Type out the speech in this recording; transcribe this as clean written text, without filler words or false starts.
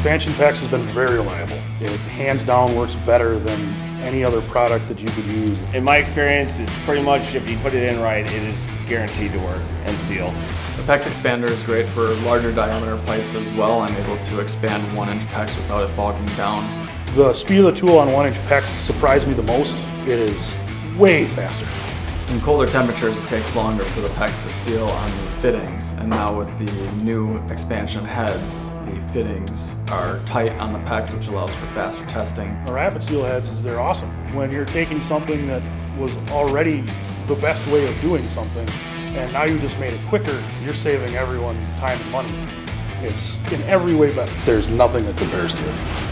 Expansion PEX has been very reliable. It hands down works better than any other product that you could use. In my experience, it's pretty much, if you put it in right, it is guaranteed to work and seal. The PEX Expander is great for larger diameter pipes as well. I'm able to expand 1-inch PEX without it bogging down. The speed of the tool on 1-inch PEX surprised me the most. It is way faster. In colder temperatures, it takes longer for the PEX to seal on the fittings, and now with the new expansion heads, the fittings are tight on the PEX, which allows for faster testing. The rapid seal heads, they're awesome. When you're taking something that was already the best way of doing something, and now you just made it quicker, you're saving everyone time and money. It's in every way better. There's nothing that compares to it.